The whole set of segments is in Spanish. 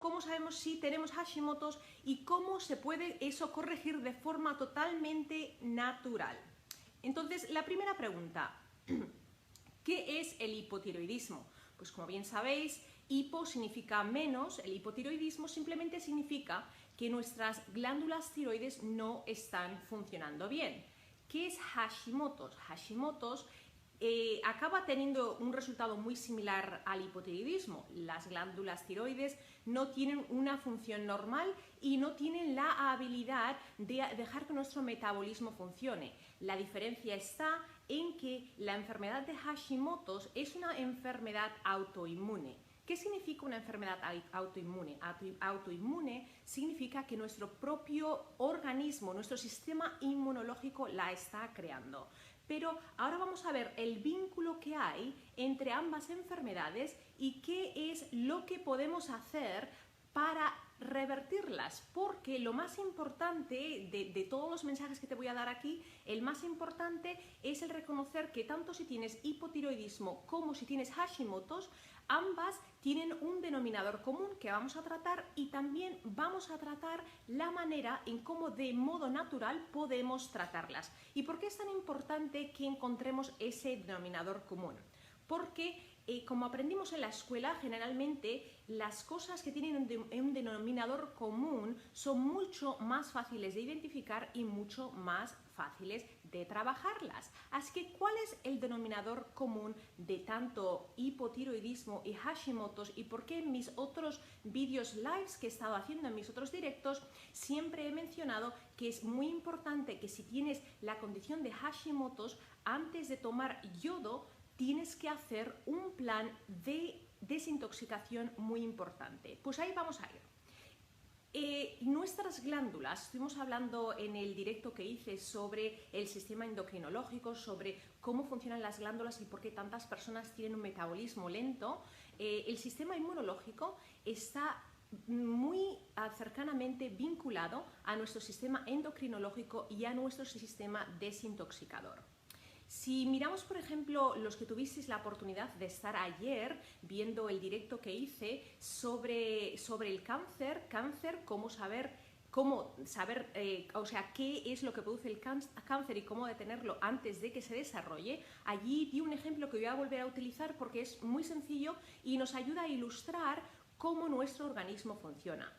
cómo sabemos si tenemos Hashimoto's y cómo se puede eso corregir de forma totalmente natural. Entonces, la primera pregunta, ¿qué es el hipotiroidismo? Pues como bien sabéis, hipo significa menos, el hipotiroidismo simplemente significa que nuestras glándulas tiroides no están funcionando bien. ¿Qué es Hashimoto's? Hashimoto's acaba teniendo un resultado muy similar al hipotiroidismo. Las glándulas tiroides no tienen una función normal y no tienen la habilidad de dejar que nuestro metabolismo funcione. La diferencia está en que la enfermedad de Hashimoto's es una enfermedad autoinmune. ¿Qué significa una enfermedad autoinmune? Autoinmune significa que nuestro propio organismo, nuestro sistema inmunológico la está creando. Pero ahora vamos a ver el vínculo que hay entre ambas enfermedades y qué es lo que podemos hacer para revertirlas, porque lo más importante de todos los mensajes que te voy a dar aquí, el más importante es el reconocer que tanto si tienes hipotiroidismo como si tienes Hashimoto's, ambas tienen un denominador común que vamos a tratar y también vamos a tratar la manera en cómo de modo natural podemos tratarlas. ¿Y por qué es tan importante que encontremos ese denominador común? Porque como aprendimos en la escuela, generalmente las cosas que tienen un denominador común son mucho más fáciles de identificar y mucho más fáciles de trabajarlas. Así que, ¿cuál es el denominador común de tanto hipotiroidismo y Hashimoto's y por qué en mis otros vídeos lives que he estado haciendo en mis otros directos siempre he mencionado que es muy importante que si tienes la condición de Hashimoto's, antes de tomar yodo, tienes que hacer un plan de desintoxicación muy importante? Pues ahí vamos a ir. Nuestras glándulas, estuvimos hablando en el directo que hice sobre el sistema endocrinológico, sobre cómo funcionan las glándulas y por qué tantas personas tienen un metabolismo lento. El sistema inmunológico está muy cercanamente vinculado a nuestro sistema endocrinológico y a nuestro sistema desintoxicador. Si miramos, por ejemplo, los que tuvisteis la oportunidad de estar ayer viendo el directo que hice sobre el cáncer, cómo saber, qué es lo que produce el cáncer y cómo detenerlo antes de que se desarrolle, allí di un ejemplo que voy a volver a utilizar porque es muy sencillo y nos ayuda a ilustrar cómo nuestro organismo funciona.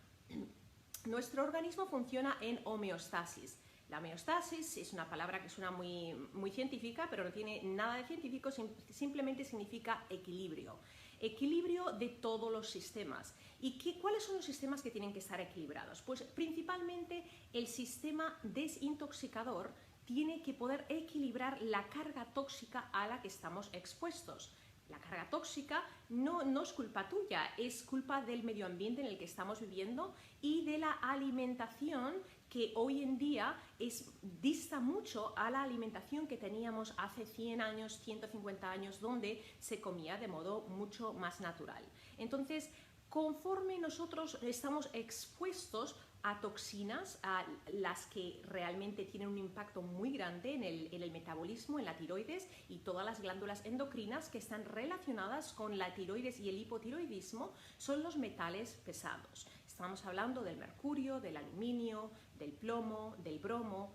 Nuestro organismo funciona en homeostasis. La homeostasis es una palabra que suena muy científica, pero no tiene nada de científico, simplemente significa equilibrio. Equilibrio de todos los sistemas. ¿Y cuáles son los sistemas que tienen que estar equilibrados? Pues principalmente el sistema desintoxicador tiene que poder equilibrar la carga tóxica a la que estamos expuestos. La carga tóxica no es culpa tuya, es culpa del medio ambiente en el que estamos viviendo y de la alimentación que hoy en día dista mucho a la alimentación que teníamos hace 100 años, 150 años, donde se comía de modo mucho más natural. Entonces, conforme nosotros estamos expuestos a toxinas, a las que realmente tienen un impacto muy grande en el metabolismo, en la tiroides y todas las glándulas endocrinas que están relacionadas con la tiroides y el hipotiroidismo, son los metales pesados. Estamos hablando del mercurio, del aluminio, del plomo, del bromo.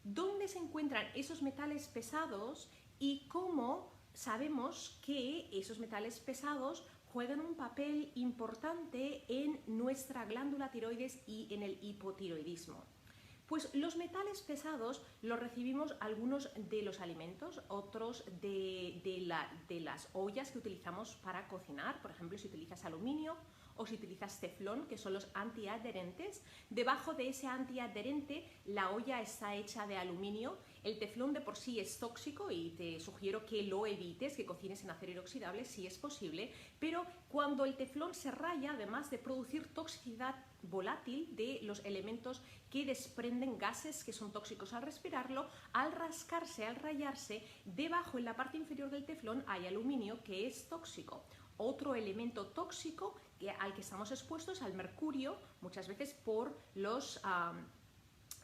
¿Dónde se encuentran esos metales pesados y cómo sabemos que esos metales pesados juegan un papel importante en nuestra glándula tiroides y en el hipotiroidismo? Pues los metales pesados los recibimos algunos de los alimentos, otros de las ollas que utilizamos para cocinar. Por ejemplo, si utilizas aluminio o si utilizas teflón, que son los antiadherentes. Debajo de ese antiadherente la olla está hecha de aluminio. El teflón de por sí es tóxico y te sugiero que lo evites, que cocines en acero inoxidable si es posible, pero cuando el teflón se raya, además de producir toxicidad volátil de los elementos que desprenden gases que son tóxicos al respirarlo, al rascarse, al rayarse, debajo en la parte inferior del teflón hay aluminio que es tóxico. Otro elemento tóxico al que estamos expuestos es al mercurio, muchas veces por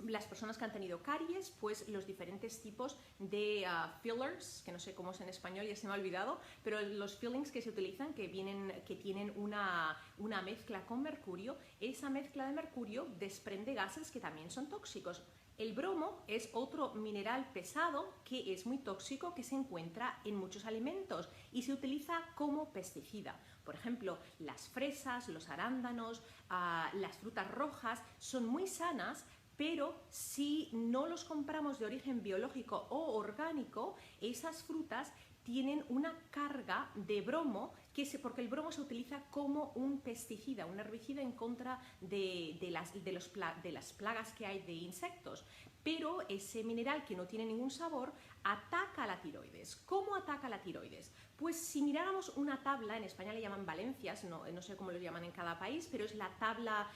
las personas que han tenido caries, pues los diferentes tipos de fillers, que no sé cómo es en español, ya se me ha olvidado, pero los fillings que se utilizan, que tienen una mezcla con mercurio, esa mezcla de mercurio desprende gases que también son tóxicos. El bromo es otro mineral pesado que es muy tóxico, que se encuentra en muchos alimentos y se utiliza como pesticida. Por ejemplo, las fresas, los arándanos, las frutas rojas son muy sanas, pero si no los compramos de origen biológico o orgánico, esas frutas tienen una carga de bromo, porque el bromo se utiliza como un pesticida, un herbicida en contra de las plagas que hay de insectos. Pero ese mineral, que no tiene ningún sabor, ataca la tiroides. ¿Cómo ataca la tiroides? Pues si miráramos una tabla, en España le llaman valencias, no sé cómo lo llaman en cada país, pero es la tabla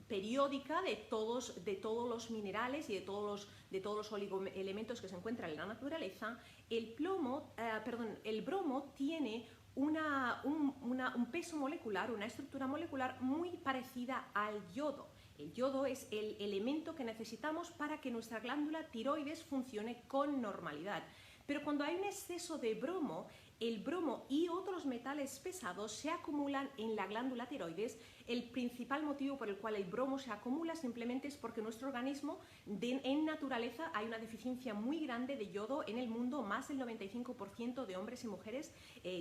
periódica de todos los minerales y de todos los oligoelementos que se encuentran en la naturaleza. El bromo tiene un peso molecular, una estructura molecular muy parecida al yodo. El yodo es el elemento que necesitamos para que nuestra glándula tiroides funcione con normalidad. Pero cuando hay un exceso de bromo, el bromo y otros metales pesados se acumulan en la glándula tiroides. El principal motivo por el cual el bromo se acumula simplemente es porque nuestro organismo, en naturaleza, hay una deficiencia muy grande de yodo en el mundo. Más del 95% de hombres y mujeres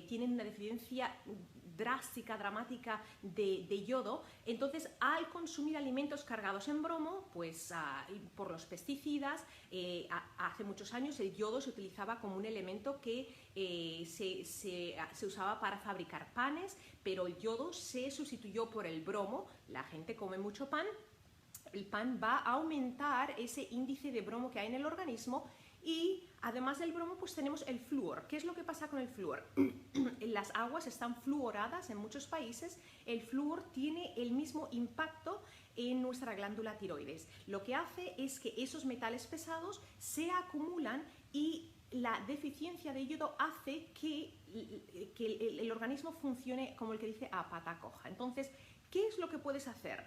tienen una deficiencia drástica, dramática de yodo. Entonces, al consumir alimentos cargados en bromo, pues por los pesticidas, hace muchos años el yodo se utilizaba como un elemento que se usaba para fabricar panes, pero el yodo se sustituyó por el bromo. La gente come mucho pan, el pan va a aumentar ese índice de bromo que hay en el organismo. Y además del bromo, pues tenemos el flúor. ¿Qué es lo que pasa con el flúor? Las aguas están fluoradas en muchos países. El flúor tiene el mismo impacto en nuestra glándula tiroides. Lo que hace es que esos metales pesados se acumulan y la deficiencia de yodo hace que el organismo funcione como el que dice a pata coja. Entonces, ¿qué es lo que puedes hacer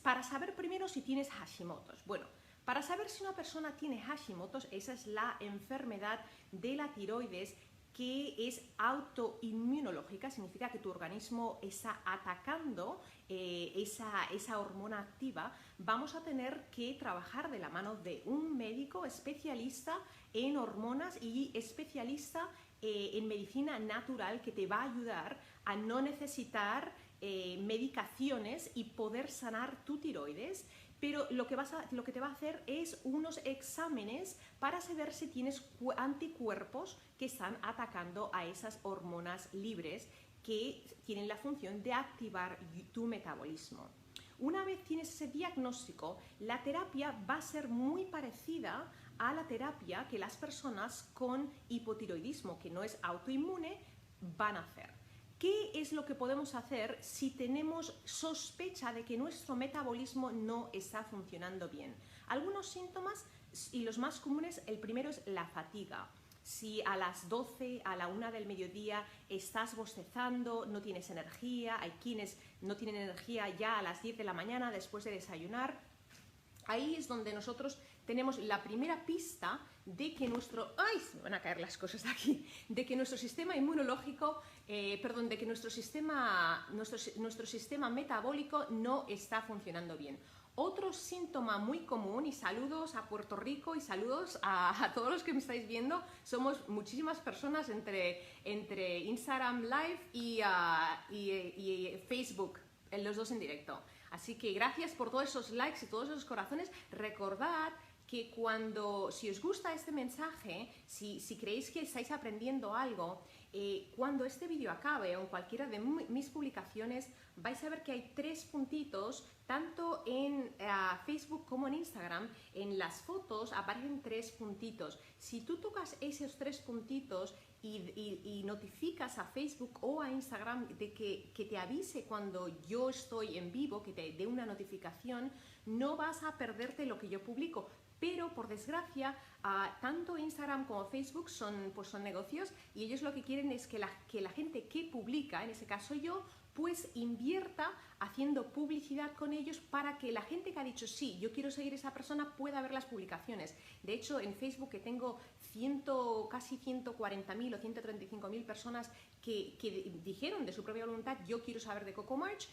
para saber primero si tienes Hashimoto's? Bueno, para saber si una persona tiene Hashimoto's, esa es la enfermedad de la tiroides que es autoinmunológica, significa que tu organismo está atacando esa hormona activa. Vamos a tener que trabajar de la mano de un médico especialista en hormonas y especialista en medicina natural, que te va a ayudar a no necesitar medicaciones y poder sanar tu tiroides. Pero lo que te va a hacer es unos exámenes para saber si tienes anticuerpos que están atacando a esas hormonas libres que tienen la función de activar tu metabolismo. Una vez tienes ese diagnóstico, la terapia va a ser muy parecida a la terapia que las personas con hipotiroidismo, que no es autoinmune, van a hacer. ¿Qué es lo que podemos hacer si tenemos sospecha de que nuestro metabolismo no está funcionando bien? Algunos síntomas, y los más comunes, el primero es la fatiga. Si a las 12, a la 1 del mediodía estás bostezando, no tienes energía, hay quienes no tienen energía ya a las 10 de la mañana después de desayunar, ahí es donde nosotros tenemos la primera pista de que nuestro... ¡Ay! Se me van a caer las cosas de aquí. De que nuestro sistema inmunológico, de que nuestro sistema metabólico no está funcionando bien. Otro síntoma muy común, y saludos a Puerto Rico y saludos a todos los que me estáis viendo, somos muchísimas personas entre Instagram Live y Facebook, los dos en directo. Así que gracias por todos esos likes y todos esos corazones. Recordad que si os gusta este mensaje, si creéis que estáis aprendiendo algo, cuando este vídeo acabe o en cualquiera de mis publicaciones, vais a ver que hay 3 puntitos, tanto en Facebook como en Instagram. En las fotos aparecen 3 puntitos. Si tú tocas esos 3 puntitos y notificas a Facebook o a Instagram de que te avise cuando yo estoy en vivo, que te dé una notificación, no vas a perderte lo que yo publico. Pero, por desgracia, tanto Instagram como Facebook son negocios, y ellos lo que quieren es que la gente que publica, en ese caso yo, pues invierta haciendo publicidad con ellos para que la gente que ha dicho sí, yo quiero seguir a esa persona pueda ver las publicaciones. De hecho, en Facebook, que tengo casi 140.000 o 135.000 personas que dijeron de su propia voluntad, yo quiero saber de Coco March,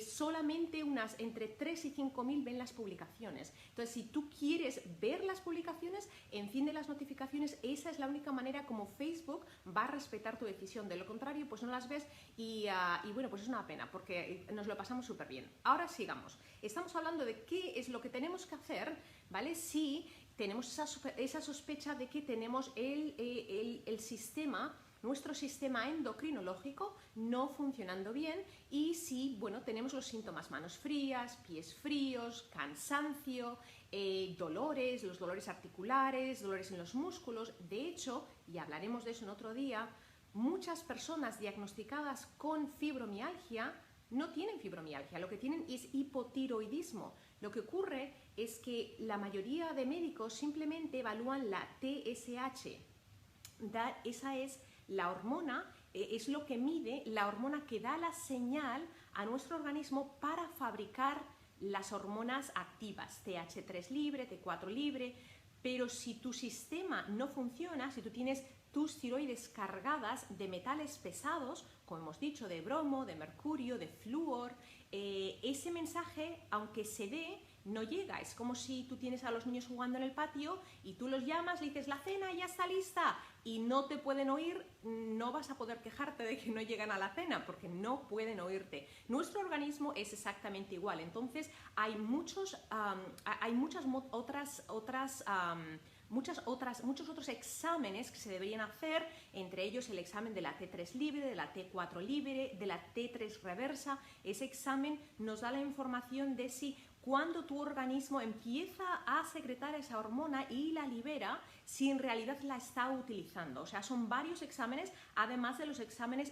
solamente unas entre 3 y 5.000 ven las publicaciones. Entonces, si tú quieres ver las publicaciones, enciende las notificaciones. Esa es la única manera como Facebook va a respetar tu decisión. De lo contrario, pues no las ves y bueno, pues es una pena porque nos lo pasamos súper bien. Ahora sigamos. Estamos hablando de qué es lo que tenemos que hacer, ¿vale? Si tenemos esa sospecha de que tenemos el sistema, nuestro sistema endocrinológico no funcionando bien, y si, bueno, tenemos los síntomas: manos frías, pies fríos, cansancio, dolores, los dolores articulares, dolores en los músculos. De hecho, y hablaremos de eso en otro día, muchas personas diagnosticadas con fibromialgia no tienen fibromialgia, lo que tienen es hipotiroidismo. Lo que ocurre es que la mayoría de médicos simplemente evalúan la TSH. Esa es la hormona, es lo que mide, la hormona que da la señal a nuestro organismo para fabricar las hormonas activas, TH3 libre, T4 libre. Pero si tu sistema no funciona, si tú tienes tus tiroides cargadas de metales pesados, como hemos dicho, de bromo, de mercurio, de flúor, ese mensaje, aunque se dé, no llega. Es como si tú tienes a los niños jugando en el patio y tú los llamas, le dices, la cena ya está lista, y no te pueden oír. No vas a poder quejarte de que no llegan a la cena porque no pueden oírte. Nuestro organismo es exactamente igual. Entonces hay muchos otros exámenes que se deberían hacer, entre ellos el examen de la T3 libre, de la T4 libre, de la T3 reversa. Ese examen nos da la información de si cuando tu organismo empieza a secretar esa hormona y la libera, si en realidad la está utilizando. O sea, son varios exámenes, además de los exámenes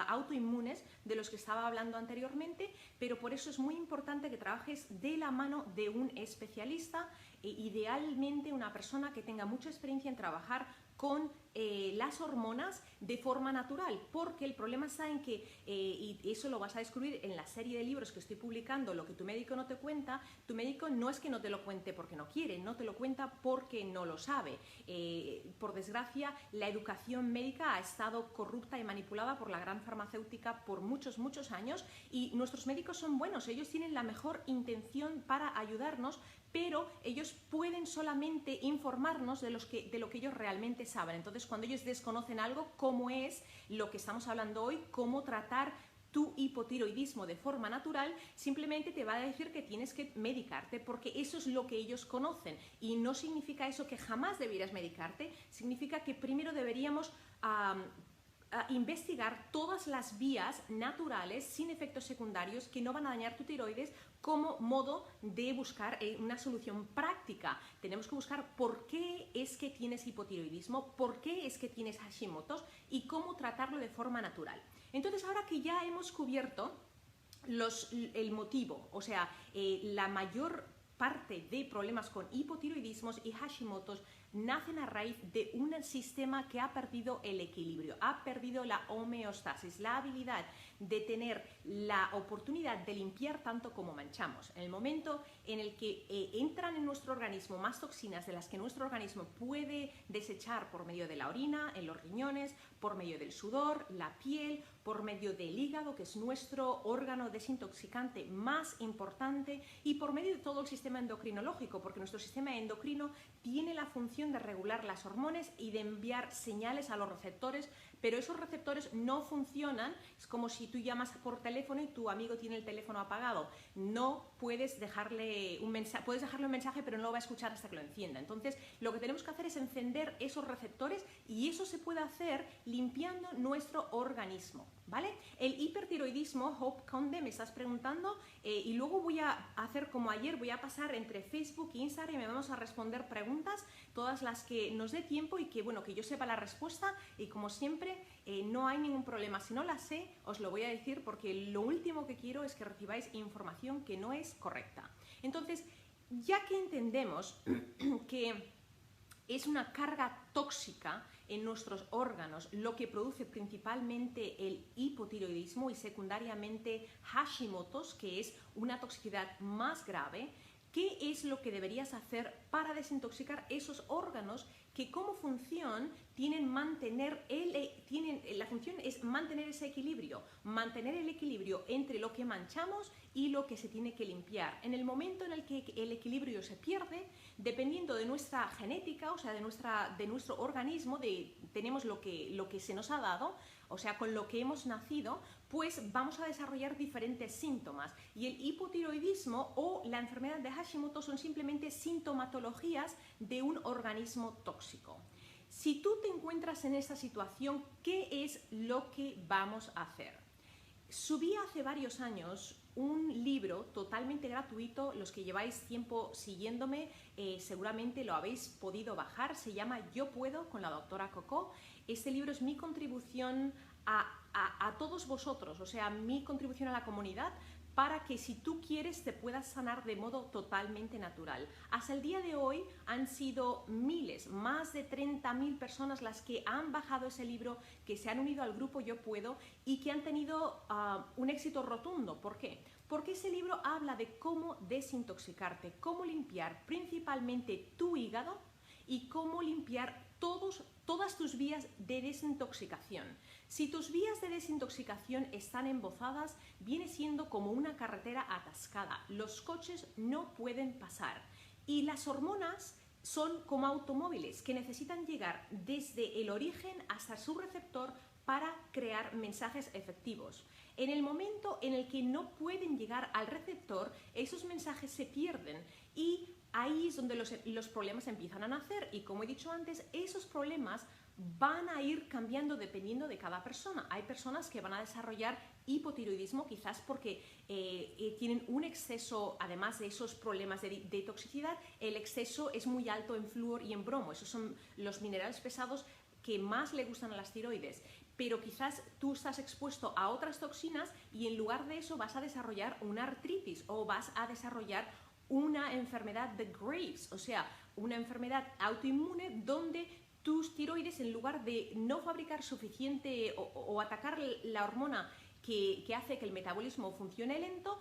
autoinmunes de los que estaba hablando anteriormente, pero por eso es muy importante que trabajes de la mano de un especialista, idealmente una persona que tenga mucha experiencia en trabajar con las hormonas de forma natural, porque el problema está en que, y eso lo vas a descubrir en la serie de libros que estoy publicando, Lo que tu médico no te cuenta. Tu médico no es que no te lo cuente porque no quiere, no te lo cuenta porque no lo sabe. Por desgracia, la educación médica ha estado corrupta y manipulada por la gran farmacéutica por muchos, muchos años, y nuestros médicos son buenos, ellos tienen la mejor intención para ayudarnos, pero ellos pueden solamente informarnos de lo que ellos realmente saben. Entonces, cuando ellos desconocen algo, como es lo que estamos hablando hoy, cómo tratar tu hipotiroidismo de forma natural, simplemente te va a decir que tienes que medicarte, porque eso es lo que ellos conocen, y no significa eso que jamás debieras medicarte. Significa que primero deberíamos investigar todas las vías naturales sin efectos secundarios que no van a dañar tu tiroides, como modo de buscar una solución práctica. Tenemos que buscar por qué es que tienes hipotiroidismo, por qué es que tienes Hashimoto's y cómo tratarlo de forma natural. Entonces, ahora que ya hemos cubierto el motivo, o sea, la mayor parte de problemas con hipotiroidismos y Hashimoto's nacen a raíz de un sistema que ha perdido el equilibrio, ha perdido la homeostasis, la habilidad de tener la oportunidad de limpiar tanto como manchamos. En el momento en el que entran en nuestro organismo más toxinas de las que nuestro organismo puede desechar por medio de la orina, en los riñones, por medio del sudor, la piel, por medio del hígado, que es nuestro órgano desintoxicante más importante, y por medio de todo el sistema endocrinológico, porque nuestro sistema endocrino tiene la función de regular las hormonas y de enviar señales a los receptores, pero esos receptores no funcionan. Es como si tú llamas por teléfono y tu amigo tiene el teléfono apagado. No puedes dejarle un mensaje, puedes dejarle un mensaje, pero no lo va a escuchar hasta que lo encienda. Entonces, lo que tenemos que hacer es encender esos receptores, y eso se puede hacer limpiando nuestro organismo, ¿vale? El hipertiroidismo, Hope Conde, me estás preguntando, y luego voy a hacer como ayer, voy a pasar entre Facebook e Instagram y me vamos a responder preguntas, todas las que nos dé tiempo y que, bueno, que yo sepa la respuesta, y como siempre, no hay ningún problema. Si no la sé, os lo voy a decir, porque lo último que quiero es que recibáis información que no es correcta. Entonces, ya que entendemos que es una carga tóxica en nuestros órganos, lo que produce principalmente el hipotiroidismo y secundariamente Hashimoto's, que es una toxicidad más grave. ¿Qué es lo que deberías hacer para desintoxicar esos órganos que como función la función es mantener ese equilibrio, mantener el equilibrio entre lo que manchamos y lo que se tiene que limpiar? En el momento en el que el equilibrio se pierde, dependiendo de nuestra genética, o sea, de nuestro organismo, tenemos lo que se nos ha dado, o sea, con lo que hemos nacido, pues vamos a desarrollar diferentes síntomas. Y el hipotiroidismo o la enfermedad de Hashimoto son simplemente sintomatologías de un organismo tóxico. Si tú te encuentras en esta situación, ¿qué es lo que vamos a hacer? Subí hace varios años un libro totalmente gratuito. Los que lleváis tiempo siguiéndome seguramente lo habéis podido bajar. Se llama Yo Puedo, con la doctora Coco. Este libro es mi contribución a todos vosotros, o sea, mi contribución a la comunidad, para que si tú quieres te puedas sanar de modo totalmente natural. Hasta el día de hoy han sido miles, más de 30.000 personas las que han bajado ese libro, que se han unido al grupo Yo Puedo y que han tenido un éxito rotundo. ¿Por qué? Porque ese libro habla de cómo desintoxicarte, cómo limpiar principalmente tu hígado y cómo limpiar todas tus vías de desintoxicación. Si tus vías de desintoxicación están embozadas, viene siendo como una carretera atascada. Los coches no pueden pasar y las hormonas son como automóviles que necesitan llegar desde el origen hasta su receptor para crear mensajes efectivos. En el momento en el que no pueden llegar al receptor, esos mensajes se pierden y ahí es donde los problemas empiezan a nacer. Y como he dicho antes, esos problemas van a ir cambiando dependiendo de cada persona. Hay personas que van a desarrollar hipotiroidismo quizás porque tienen un exceso, además de esos problemas de toxicidad, el exceso es muy alto en flúor y en bromo. Esos son los minerales pesados que más le gustan a las tiroides. Pero quizás tú estás expuesto a otras toxinas y en lugar de eso vas a desarrollar una artritis o vas a desarrollar una enfermedad de Graves, o sea, una enfermedad autoinmune donde tus tiroides, en lugar de no fabricar suficiente o atacar la hormona que hace que el metabolismo funcione lento,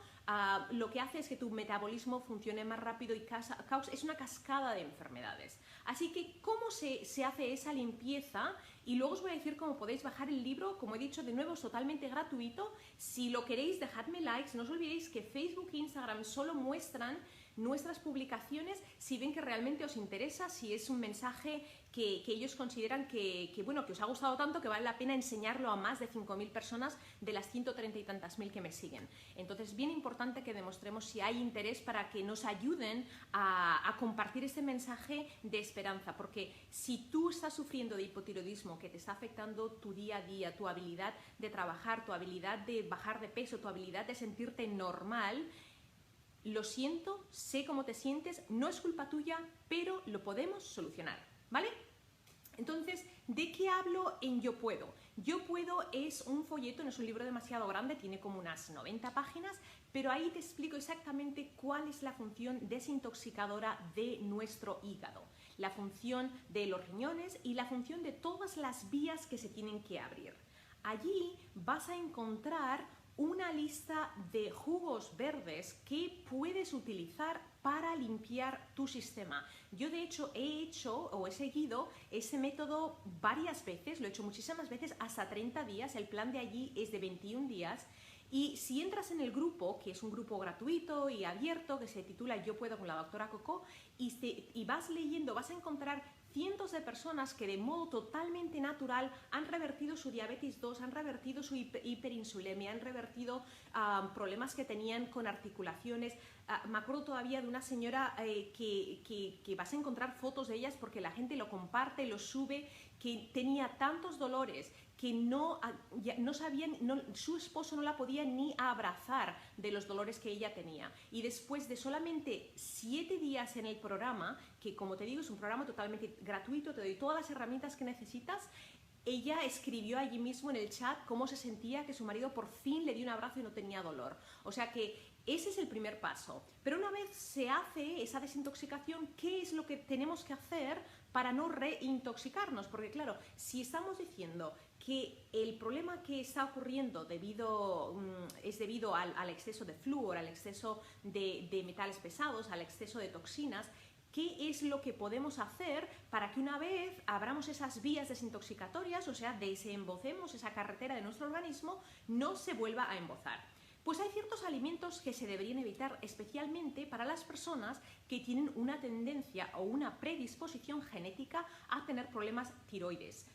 lo que hace es que tu metabolismo funcione más rápido y es una cascada de enfermedades. Así que, ¿cómo se hace esa limpieza? Y luego os voy a decir cómo podéis bajar el libro. Como he dicho, de nuevo, es totalmente gratuito. Si lo queréis, dejadme likes. No os olvidéis que Facebook e Instagram solo muestran nuestras publicaciones si ven que realmente os interesa, si es un mensaje que ellos consideran que os ha gustado tanto que vale la pena enseñarlo a más de 5.000 personas de las 130 y tantas mil que me siguen. Entonces, bien importante que demostremos si hay interés para que nos ayuden a compartir este mensaje de esperanza, porque si tú estás sufriendo de hipotiroidismo que te está afectando tu día a día, tu habilidad de trabajar, tu habilidad de bajar de peso, tu habilidad de sentirte normal, lo siento, sé cómo te sientes, no es culpa tuya, pero lo podemos solucionar, ¿vale? Entonces, ¿de qué hablo en Yo Puedo? Yo Puedo es un folleto, no es un libro demasiado grande, tiene como unas 90 páginas, pero ahí te explico exactamente cuál es la función desintoxicadora de nuestro hígado, la función de los riñones y la función de todas las vías que se tienen que abrir. Allí vas a encontrar una lista de jugos verdes que puedes utilizar para limpiar tu sistema. Yo de hecho he seguido ese método varias veces, lo he hecho muchísimas veces, hasta 30 días, el plan de allí es de 21 días. Y si entras en el grupo, que es un grupo gratuito y abierto, que se titula Yo Puedo con la doctora Coco, y vas leyendo, vas a encontrar cientos de personas que de modo totalmente natural han revertido su diabetes 2, han revertido su hiperinsulemia, han revertido problemas que tenían con articulaciones. Me acuerdo todavía de una señora que vas a encontrar fotos de ellas porque la gente lo comparte, lo sube, que tenía tantos dolores que no sabían, su esposo no la podía ni abrazar de los dolores que ella tenía. Y después de solamente 7 días en el programa, que como te digo es un programa totalmente gratuito, te doy todas las herramientas que necesitas, ella escribió allí mismo en el chat cómo se sentía que su marido por fin le dio un abrazo y no tenía dolor. O sea que ese es el primer paso. Pero una vez se hace esa desintoxicación, ¿qué es lo que tenemos que hacer para no reintoxicarnos? Porque claro, si estamos diciendo que el problema que está ocurriendo es debido al exceso de flúor, al exceso de metales pesados, al exceso de toxinas, ¿qué es lo que podemos hacer para que una vez abramos esas vías desintoxicatorias, o sea, desembocemos esa carretera de nuestro organismo, no se vuelva a embozar? Pues hay ciertos alimentos que se deberían evitar, especialmente para las personas que tienen una tendencia o una predisposición genética a tener problemas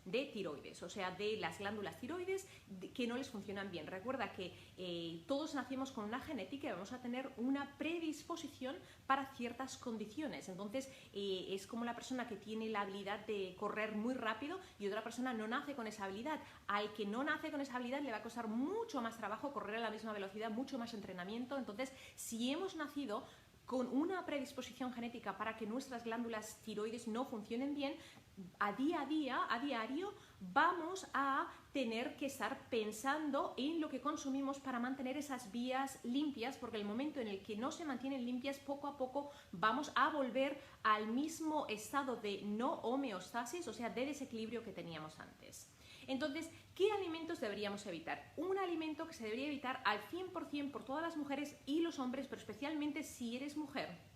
de tiroides, o sea, de las glándulas tiroides que no les funcionan bien. Recuerda que todos nacemos con una genética y vamos a tener una predisposición para ciertas condiciones. Entonces, es como la persona que tiene la habilidad de correr muy rápido y otra persona no nace con esa habilidad. Al que no nace con esa habilidad le va a costar mucho más trabajo correr a la misma velocidad, mucho más entrenamiento. Entonces, si hemos nacido con una predisposición genética para que nuestras glándulas tiroides no funcionen bien, a diario, vamos a tener que estar pensando en lo que consumimos para mantener esas vías limpias, porque el momento en el que no se mantienen limpias, poco a poco vamos a volver al mismo estado de no homeostasis, o sea, de desequilibrio que teníamos antes. Entonces, ¿qué alimentos deberíamos evitar? Un alimento que se debería evitar al 100% por todas las mujeres y los hombres, pero especialmente si eres mujer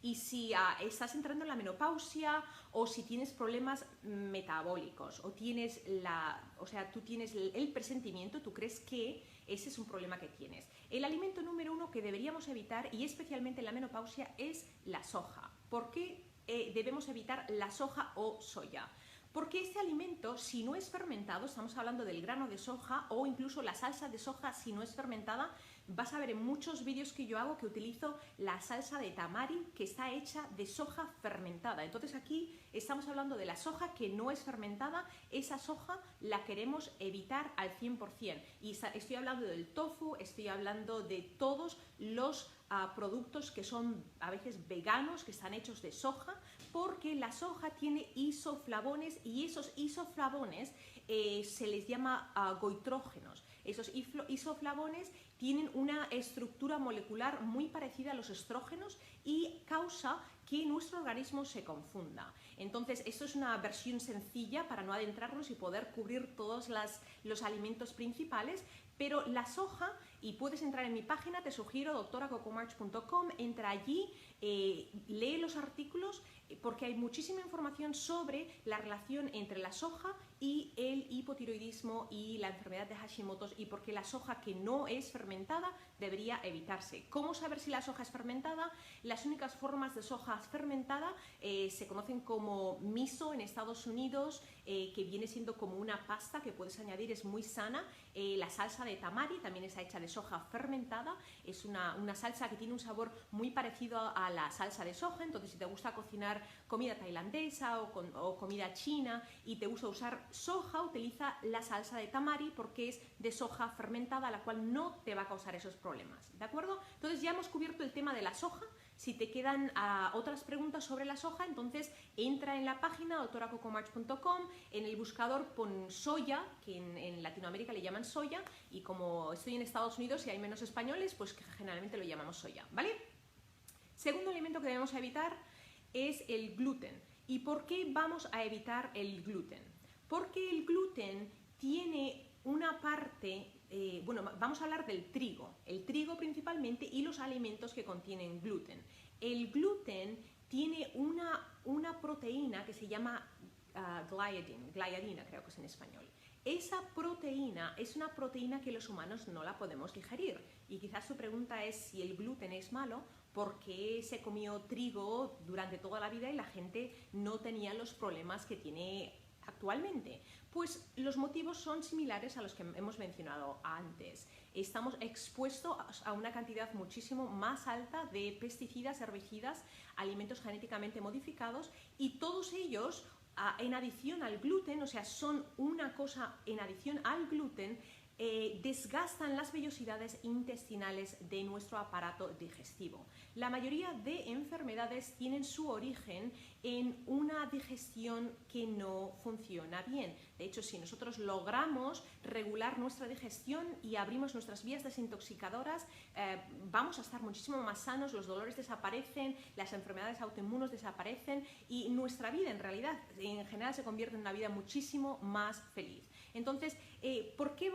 y si estás entrando en la menopausia o si tienes problemas metabólicos o tú tienes el presentimiento, tú crees que ese es un problema que tienes. El alimento número 1 que deberíamos evitar, y especialmente en la menopausia, es la soja. ¿Por qué debemos evitar la soja o soya? Porque este alimento, si no es fermentado, estamos hablando del grano de soja o incluso la salsa de soja, si no es fermentada, vas a ver en muchos vídeos que yo hago que utilizo la salsa de tamari que está hecha de soja fermentada. Entonces aquí estamos hablando de la soja que no es fermentada, esa soja la queremos evitar al 100%. Y estoy hablando del tofu, estoy hablando de todos los productos que son a veces veganos, que están hechos de soja, porque la soja tiene isoflavones y esos isoflavones se les llama goitrógenos. Esos isoflavones tienen una estructura molecular muy parecida a los estrógenos y causa que nuestro organismo se confunda. Entonces, esto es una versión sencilla para no adentrarnos y poder cubrir todos los alimentos principales, pero la soja, y puedes entrar en mi página, te sugiero doctoracocomarch.com, entra allí, lee los artículos, porque hay muchísima información sobre la relación entre la soja y el hipotiroidismo y la enfermedad de Hashimoto, y porque la soja que no es fermentada debería evitarse. ¿Cómo saber si la soja es fermentada? Las únicas formas de soja fermentada se conocen como miso en Estados Unidos, que viene siendo como una pasta que puedes añadir, es muy sana. La salsa de tamari también está hecha de soja fermentada, es una salsa que tiene un sabor muy parecido a la salsa de soja. Entonces, si te gusta cocinar comida tailandesa o comida china y te gusta usar soja, utiliza la salsa de tamari porque es de soja fermentada, la cual no te va a causar esos problemas, ¿de acuerdo? Entonces ya hemos cubierto el tema de la soja. Si te quedan otras preguntas sobre la soja, entonces entra en la página doctoracocomarch.com, en el buscador pon soya, que en Latinoamérica le llaman soya, y como estoy en Estados Unidos y hay menos españoles, pues generalmente lo llamamos soya, ¿vale? Segundo alimento que debemos evitar es el gluten. ¿Y por qué vamos a evitar el gluten? Porque el gluten tiene una parte, vamos a hablar del trigo, el trigo principalmente y los alimentos que contienen gluten. El gluten tiene una proteína que se llama gliadina, creo que es en español. Esa proteína es una proteína que los humanos no la podemos digerir. Y quizás tu pregunta es si el gluten es malo, ¿por qué se comió trigo durante toda la vida y la gente no tenía los problemas que tiene actualmente? Pues los motivos son similares a los que hemos mencionado antes. Estamos expuestos a una cantidad muchísimo más alta de pesticidas, herbicidas, alimentos genéticamente modificados, y todos ellos en adición al gluten, o sea, son una cosa en adición al gluten, desgastan las vellosidades intestinales de nuestro aparato digestivo. La mayoría de enfermedades tienen su origen en una digestión que no funciona bien. De hecho, si nosotros logramos regular nuestra digestión y abrimos nuestras vías desintoxicadoras, vamos a estar muchísimo más sanos, los dolores desaparecen, las enfermedades autoinmunes desaparecen y nuestra vida en realidad en general se convierte en una vida muchísimo más feliz. Entonces, ¿por qué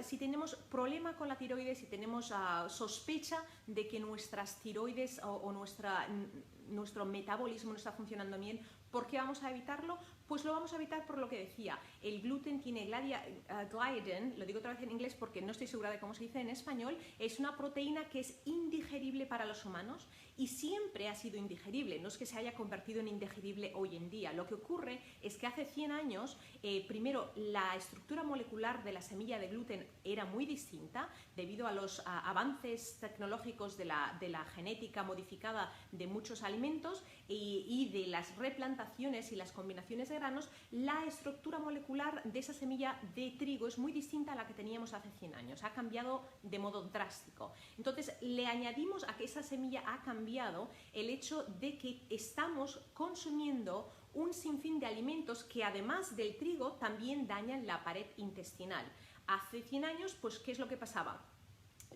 si tenemos problema con la tiroides, si tenemos sospecha de que nuestras tiroides o nuestro metabolismo no está funcionando bien, ¿por qué vamos a evitarlo? Pues lo vamos a evitar por lo que decía. El gluten tiene gliadin, lo digo otra vez en inglés porque no estoy segura de cómo se dice en español, es una proteína que es indigerible para los humanos y siempre ha sido indigerible, no es que se haya convertido en indigerible hoy en día. Lo que ocurre es que hace 100 años, primero, la estructura molecular de la semilla de gluten era muy distinta debido a los avances tecnológicos de la genética modificada de muchos alimentos y de las replantaciones y las combinaciones de granos. La estructura molecular de esa semilla de trigo es muy distinta a la que teníamos hace 100 años, ha cambiado de modo drástico. Entonces le añadimos a que esa semilla ha cambiado el hecho de que estamos consumiendo un sinfín de alimentos que además del trigo también dañan la pared intestinal. Hace 100 años, pues, ¿qué es lo que pasaba?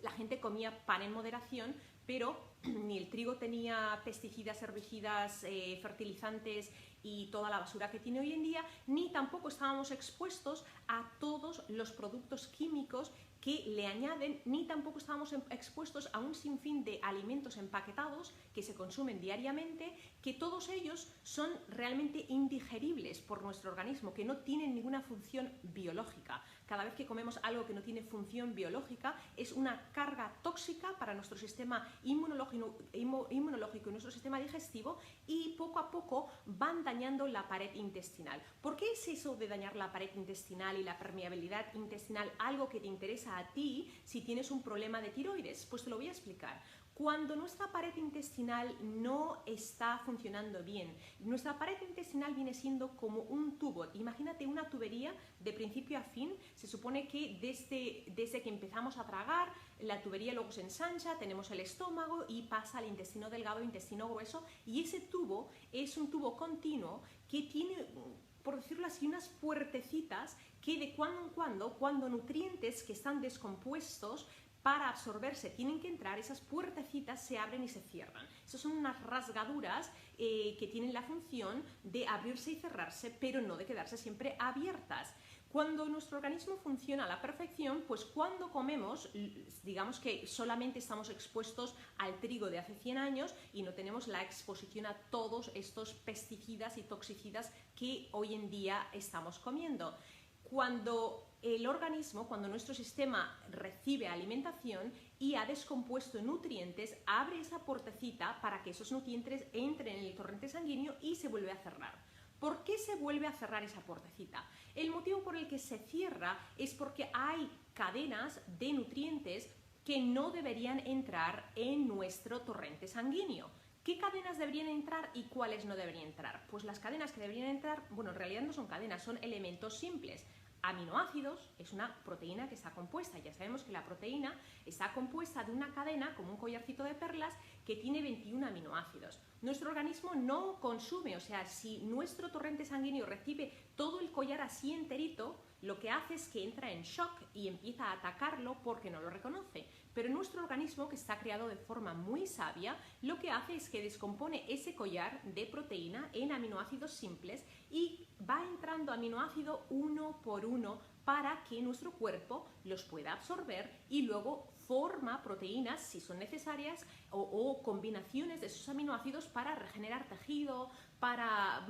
La gente comía pan en moderación, pero ni el trigo tenía pesticidas, herbicidas, fertilizantes y toda la basura que tiene hoy en día, ni tampoco estábamos expuestos a todos los productos químicos que le añaden, ni tampoco estábamos expuestos a un sinfín de alimentos empaquetados que se consumen diariamente, que todos ellos son realmente indigeribles por nuestro organismo, que no tienen ninguna función biológica. Cada vez que comemos algo que no tiene función biológica, es una carga tóxica para nuestro sistema inmunológico y nuestro sistema digestivo, y poco a poco van dañando la pared intestinal. ¿Por qué es eso de dañar la pared intestinal y la permeabilidad intestinal algo que te interesa a ti si tienes un problema de tiroides? Pues te lo voy a explicar. Cuando nuestra pared intestinal no está funcionando bien, nuestra pared intestinal viene siendo como un tubo. Imagínate una tubería de principio a fin. Se supone que desde que empezamos a tragar, la tubería luego se ensancha, tenemos el estómago y pasa al intestino delgado, intestino grueso, y ese tubo es un tubo continuo que tiene, por decirlo así, unas puertecitas que de cuando en cuando nutrientes que están descompuestos para absorberse tienen que entrar, esas puertecitas se abren y se cierran. Esas son unas rasgaduras que tienen la función de abrirse y cerrarse, pero no de quedarse siempre abiertas. Cuando nuestro organismo funciona a la perfección, pues cuando comemos, digamos que solamente estamos expuestos al trigo de hace 100 años y no tenemos la exposición a todos estos pesticidas y toxicidas que hoy en día estamos comiendo. Cuando el organismo, cuando nuestro sistema recibe alimentación y ha descompuesto nutrientes, abre esa puertecita para que esos nutrientes entren en el torrente sanguíneo y se vuelve a cerrar. ¿Por qué se vuelve a cerrar esa puertecita? El motivo por el que se cierra es porque hay cadenas de nutrientes que no deberían entrar en nuestro torrente sanguíneo. ¿Qué cadenas deberían entrar y cuáles no deberían entrar? Pues las cadenas que deberían entrar, bueno, en realidad no son cadenas, son elementos simples. Aminoácidos es una proteína que está compuesta, ya sabemos que la proteína está compuesta de una cadena, como un collarcito de perlas, que tiene 21 aminoácidos. Nuestro organismo no consume, o sea, si nuestro torrente sanguíneo recibe todo el collar así enterito, lo que hace es que entra en shock y empieza a atacarlo porque no lo reconoce. Pero nuestro organismo, que está creado de forma muy sabia, lo que hace es que descompone ese collar de proteína en aminoácidos simples y va entrando aminoácido uno por uno para que nuestro cuerpo los pueda absorber y luego forma proteínas, si son necesarias, o combinaciones de esos aminoácidos para regenerar tejido, para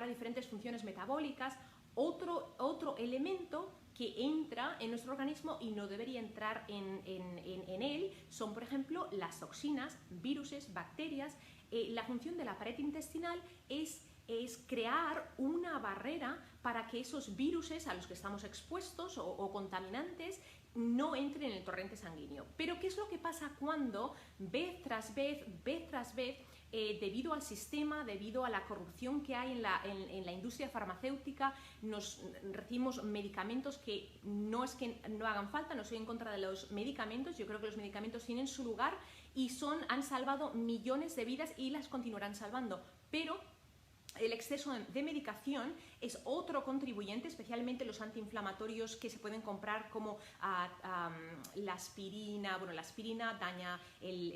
diferentes funciones metabólicas. Otro elemento que entra en nuestro organismo y no debería entrar en él son, por ejemplo, las toxinas, viruses, bacterias. La función de la pared intestinal es crear una barrera para que esos viruses a los que estamos expuestos o contaminantes no entre en el torrente sanguíneo. Pero ¿qué es lo que pasa cuando vez tras vez, debido al sistema, debido a la corrupción que hay en la industria farmacéutica, recibimos medicamentos que no es que no hagan falta, no estoy en contra de los medicamentos, yo creo que los medicamentos tienen su lugar y han salvado millones de vidas y las continuarán salvando, pero el exceso de medicación es otro contribuyente, especialmente los antiinflamatorios que se pueden comprar como la aspirina. Bueno, la aspirina daña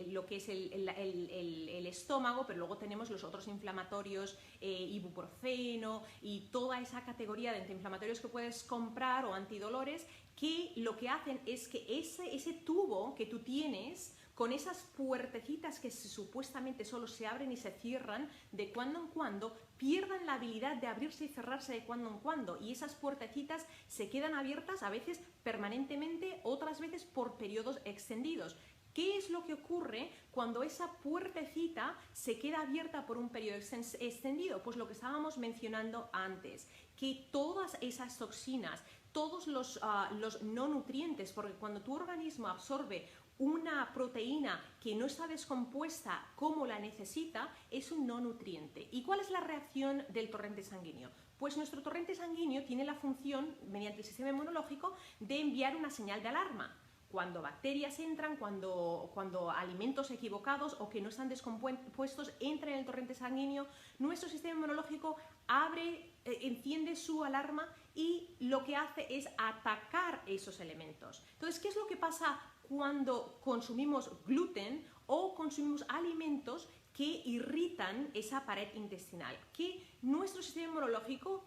lo que es el estómago, pero luego tenemos los otros inflamatorios, ibuprofeno y toda esa categoría de antiinflamatorios que puedes comprar o antidolores, que lo que hacen es que ese tubo que tú tienes, con esas puertecitas que supuestamente solo se abren y se cierran de cuando en cuando, pierdan la habilidad de abrirse y cerrarse de cuando en cuando, y esas puertecitas se quedan abiertas a veces permanentemente, otras veces por periodos extendidos. ¿Qué es lo que ocurre cuando esa puertecita se queda abierta por un periodo extendido? Pues lo que estábamos mencionando antes, que todas esas toxinas, todos los no nutrientes, porque cuando tu organismo absorbe una proteína que no está descompuesta como la necesita, es un no nutriente. ¿Y cuál es la reacción del torrente sanguíneo? Pues nuestro torrente sanguíneo tiene la función, mediante el sistema inmunológico, de enviar una señal de alarma. Cuando bacterias entran, cuando alimentos equivocados o que no están descompuestos entran en el torrente sanguíneo, nuestro sistema inmunológico enciende su alarma y lo que hace es atacar esos elementos. Entonces, ¿qué es lo que pasa cuando consumimos gluten o consumimos alimentos que irritan esa pared intestinal? Que nuestro sistema inmunológico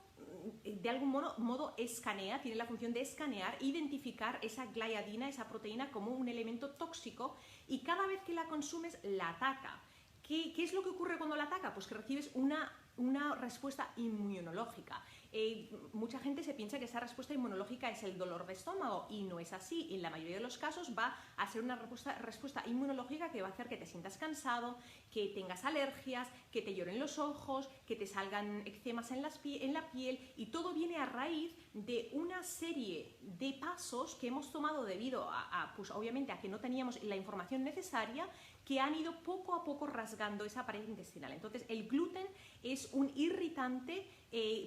de algún modo escanea, tiene la función de escanear, identificar esa gliadina, esa proteína, como un elemento tóxico, y cada vez que la consumes la ataca. ¿Qué es lo que ocurre cuando la ataca? Pues que recibes una respuesta inmunológica. Mucha gente se piensa que esa respuesta inmunológica es el dolor de estómago, y no es así. En la mayoría de los casos va a ser una respuesta inmunológica que va a hacer que te sientas cansado, que tengas alergias, que te lloren los ojos, que te salgan eczemas en la piel, y todo viene a raíz de una serie de pasos que hemos tomado debido pues obviamente a que no teníamos la información necesaria, que han ido poco a poco rasgando esa pared intestinal. Entonces, el gluten es un irritante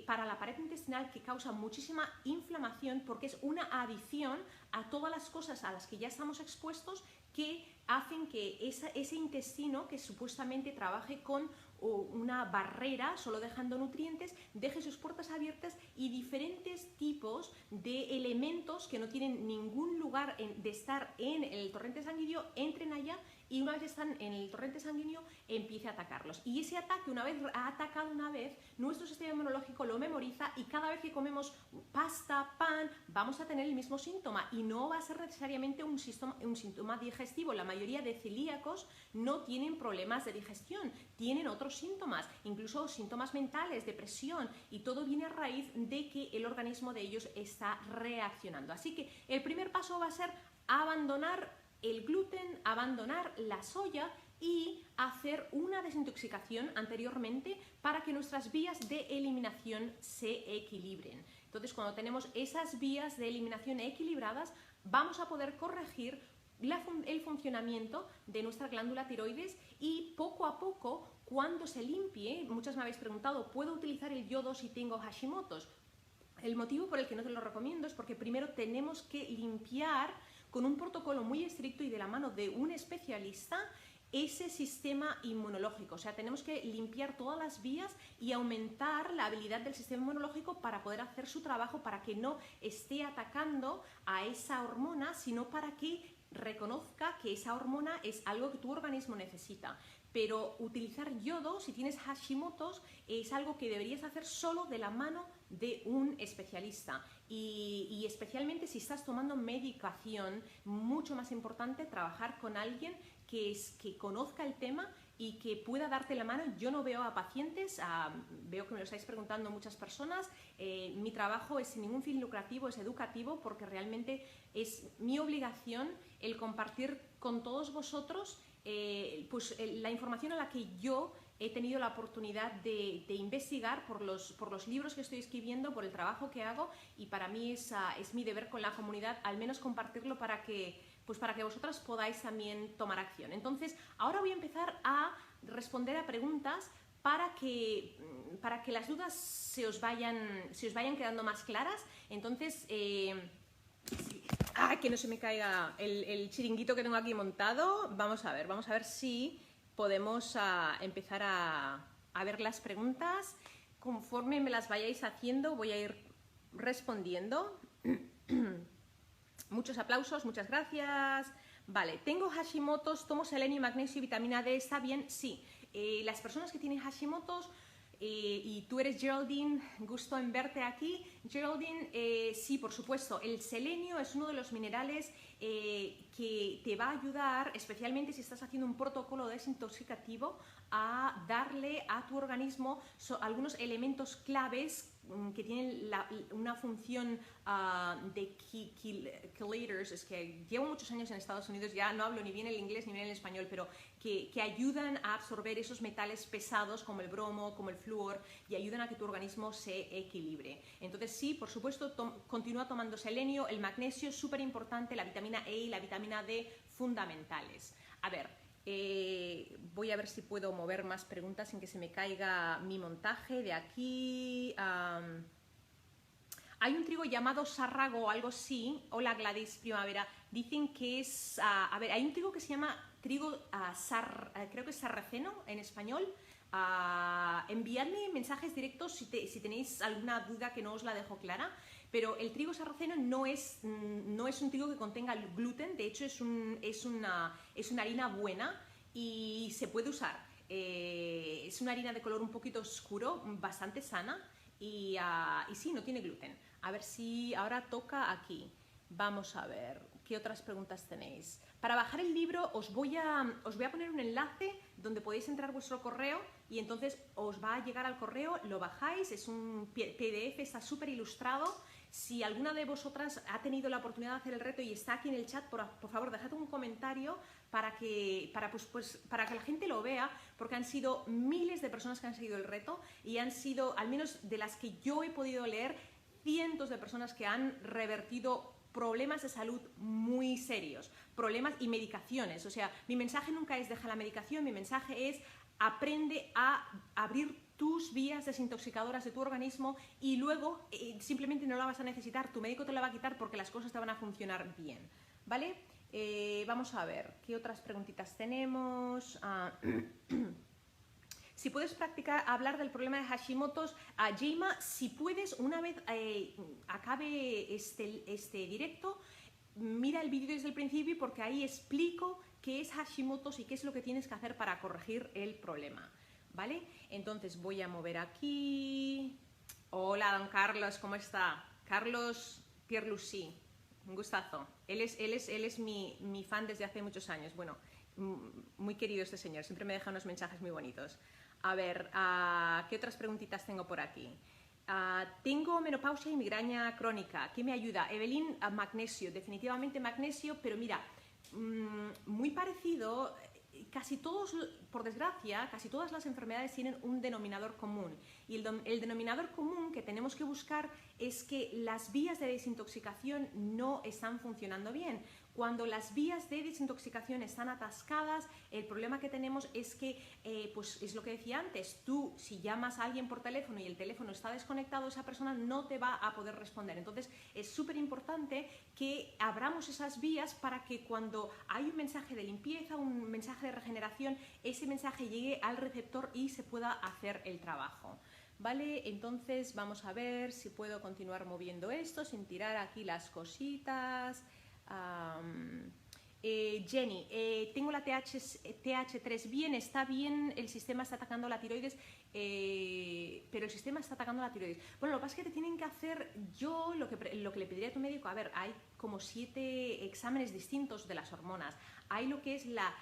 para la pared intestinal que causa muchísima inflamación, porque es una adición a todas las cosas a las que ya estamos expuestos, que hacen que ese intestino, que supuestamente trabaje con una barrera, solo dejando nutrientes, deje sus puertas abiertas y diferentes tipos de elementos que no tienen ningún lugar de estar en el torrente sanguíneo entren allá, y una vez están en el torrente sanguíneo empiece a atacarlos. Y ese ataque, una vez ha atacado una vez, nuestro sistema inmunológico lo memoriza, y cada vez que comemos pasta, pan, vamos a tener el mismo síntoma, y no va a ser necesariamente un síntoma digestivo. La mayoría de celíacos no tienen problemas de digestión, tienen otros síntomas, incluso síntomas mentales, depresión, y todo viene a raíz de que el organismo de ellos está reaccionando. Así que el primer paso va a ser abandonar el gluten, abandonar la soya y hacer una desintoxicación anteriormente para que nuestras vías de eliminación se equilibren. Entonces, cuando tenemos esas vías de eliminación equilibradas, vamos a poder corregir el funcionamiento de nuestra glándula tiroides, y poco a poco, cuando se limpie, muchas me habéis preguntado, ¿puedo utilizar el yodo si tengo Hashimoto's? El motivo por el que no te lo recomiendo es porque primero tenemos que limpiar con un protocolo muy estricto y de la mano de un especialista ese sistema inmunológico. O sea, tenemos que limpiar todas las vías y aumentar la habilidad del sistema inmunológico para poder hacer su trabajo, para que no esté atacando a esa hormona, sino para que reconozca que esa hormona es algo que tu organismo necesita. Pero utilizar yodo, si tienes Hashimoto's, es algo que deberías hacer solo de la mano de un especialista, y especialmente si estás tomando medicación, mucho más importante trabajar con alguien que conozca el tema y que pueda darte la mano. Yo no veo a pacientes, veo que me lo estáis preguntando muchas personas. Mi trabajo es sin ningún fin lucrativo, es educativo, porque realmente es mi obligación el compartir con todos vosotros la información a la que yo he tenido la oportunidad de investigar por los libros que estoy escribiendo, por el trabajo que hago, y para mí es mi deber con la comunidad al menos compartirlo para que vosotras podáis también tomar acción. Entonces, ahora voy a empezar a responder a preguntas para que las dudas se os vayan quedando más claras. Entonces, que no se me caiga el chiringuito que tengo aquí montado. Vamos a ver si podemos empezar a ver las preguntas. Conforme me las vayáis haciendo, voy a ir respondiendo. Muchos aplausos, muchas gracias. Vale, tengo Hashimoto's, tomo selenio, magnesio y vitamina D, ¿está bien? Sí. Las personas que tienen Hashimoto's, y tú eres Geraldine, gusto en verte aquí. Geraldine, sí, por supuesto, el selenio es uno de los minerales que te va a ayudar, especialmente si estás haciendo un protocolo desintoxicativo, a darle a tu organismo algunos elementos claves que tienen una función de chelators. Es que llevo muchos años en Estados Unidos, ya no hablo ni bien el inglés ni bien el español, pero que ayudan a absorber esos metales pesados como el bromo, como el flúor, y ayudan a que tu organismo se equilibre. Entonces sí, por supuesto, continúa tomando selenio, el magnesio es súper importante, la vitamina E y la vitamina D fundamentales. A ver, voy a ver si puedo mover más preguntas sin que se me caiga mi montaje de aquí. Hay un trigo llamado sárrago o algo así. Hola Gladys, primavera. Dicen que es... a ver, hay un trigo que se llama trigo creo que es sarraceno en español. Enviadme mensajes directos si tenéis alguna duda que no os la dejo clara. Pero el trigo sarraceno no es un trigo que contenga gluten, de hecho es una harina buena y se puede usar. Es una harina de color un poquito oscuro, bastante sana y sí, no tiene gluten. A ver si ahora toca aquí. Vamos a ver, ¿qué otras preguntas tenéis? Para bajar el libro os voy a poner un enlace donde podéis entrar vuestro correo y entonces os va a llegar al correo, lo bajáis, es un PDF, está súper ilustrado. Si alguna de vosotras ha tenido la oportunidad de hacer el reto y está aquí en el chat, por favor, dejad un comentario para que la gente lo vea, porque han sido miles de personas que han seguido el reto y han sido, al menos de las que yo he podido leer, cientos de personas que han revertido problemas de salud muy serios, problemas y medicaciones. O sea, mi mensaje nunca es deja la medicación, mi mensaje es aprende a abrir tus vías desintoxicadoras de tu organismo y luego simplemente no la vas a necesitar, tu médico te la va a quitar porque las cosas te van a funcionar bien, ¿vale? Vamos a ver, ¿qué otras preguntitas tenemos? Si puedes hablar del problema de Hashimoto's, Jaima, si puedes, una vez acabe este directo, mira el vídeo desde el principio porque ahí explico qué es Hashimoto's y qué es lo que tienes que hacer para corregir el problema, ¿vale? Entonces voy a mover aquí. Hola, don Carlos, ¿cómo está? Carlos Pierluisi, un gustazo. Él es mi fan desde hace muchos años. Bueno, muy querido este señor, siempre me deja unos mensajes muy bonitos. A ver, ¿qué otras preguntitas tengo por aquí? Tengo menopausia y migraña crónica. ¿Qué me ayuda? Evelyn, magnesio, definitivamente magnesio, pero mira, muy parecido. Casi todos, por desgracia, casi todas las enfermedades tienen un denominador común y el denominador común que tenemos que buscar es que las vías de desintoxicación no están funcionando bien. Cuando las vías de desintoxicación están atascadas, el problema que tenemos es que, pues es lo que decía antes, tú si llamas a alguien por teléfono y el teléfono está desconectado, esa persona no te va a poder responder. Entonces es súper importante que abramos esas vías para que cuando hay un mensaje de limpieza, un mensaje de regeneración, ese mensaje llegue al receptor y se pueda hacer el trabajo. Vale, entonces vamos a ver si puedo continuar moviendo esto sin tirar aquí las cositas. Jenny, tengo la TH3 bien, está bien, el sistema está atacando la tiroides, pero el sistema está atacando la tiroides. Bueno, lo que pasa es que te tienen que hacer, yo lo que le pediría a tu médico, a ver, hay como 7 exámenes distintos de las hormonas. Hay lo que es la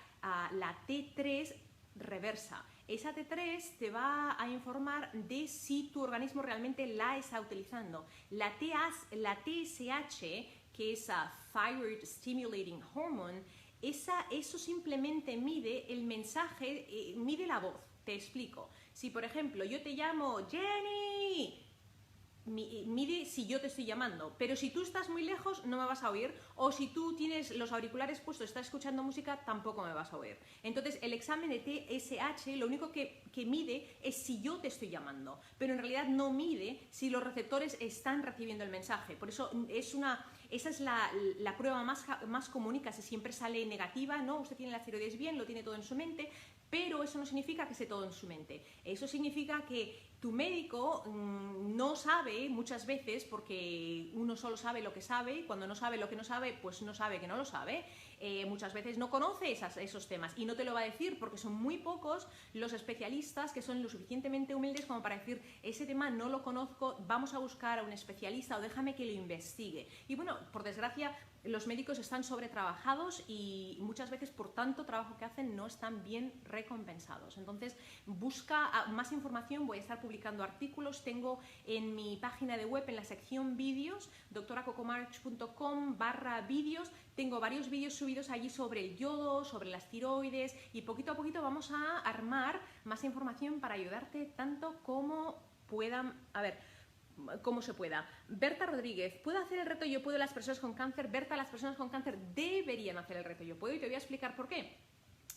T3 reversa. Esa T3 te va a informar de si tu organismo realmente la está utilizando. La TSH, que es Thyroid Stimulating Hormone, eso simplemente mide mensaje mide la voz. Te explico. Si, por ejemplo, yo te llamo Jenny, mide si yo te estoy llamando, pero si tú estás muy lejos no me vas a oír, o si tú tienes los auriculares puestos, estás escuchando música, tampoco me vas a oír. Entonces el examen de TSH lo único que mide es si yo te estoy llamando, pero en realidad no mide si los receptores están recibiendo el mensaje. Por eso esa es la prueba más común y casi siempre sale negativa, ¿no? Usted tiene la tiroides bien, lo tiene todo en su mente, pero eso no significa que esté todo en su mente. Eso significa que tu médico no sabe muchas veces, porque uno solo sabe lo que sabe, y cuando no sabe lo que no sabe, pues no sabe que no lo sabe. Muchas veces no conoce esos temas y no te lo va a decir porque son muy pocos los especialistas que son lo suficientemente humildes como para decir, ese tema no lo conozco, vamos a buscar a un especialista o déjame que lo investigue. Y bueno, por desgracia, los médicos están sobretrabajados y muchas veces por tanto trabajo que hacen no están bien recompensados. Entonces busca más información, voy a estar publicando artículos, tengo en mi página de web en la sección vídeos, doctoracocomarch.com/vídeos, tengo varios vídeos subidos allí sobre el yodo, sobre las tiroides y poquito a poquito vamos a armar más información para ayudarte tanto como puedan. A ver, cómo se pueda. Berta Rodríguez, ¿puedo hacer el reto Yo Puedo las personas con cáncer? Berta, las personas con cáncer deberían hacer el reto Yo Puedo y te voy a explicar por qué.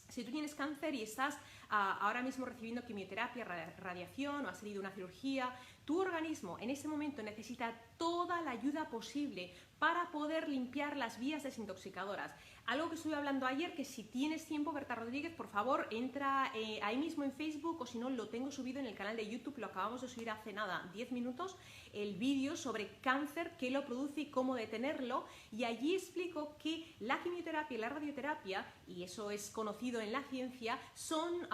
Si tú tienes cáncer y estás ahora mismo recibiendo quimioterapia, radiación o has tenido una cirugía, tu organismo en ese momento necesita toda la ayuda posible para poder limpiar las vías desintoxicadoras. Algo que estuve hablando ayer, que si tienes tiempo, Berta Rodríguez, por favor, entra ahí mismo en Facebook, o si no, lo tengo subido en el canal de YouTube, lo acabamos de subir hace nada, 10 minutos, el vídeo sobre cáncer, qué lo produce y cómo detenerlo, y allí explico que la quimioterapia y la radioterapia, y eso es conocido en la ciencia, son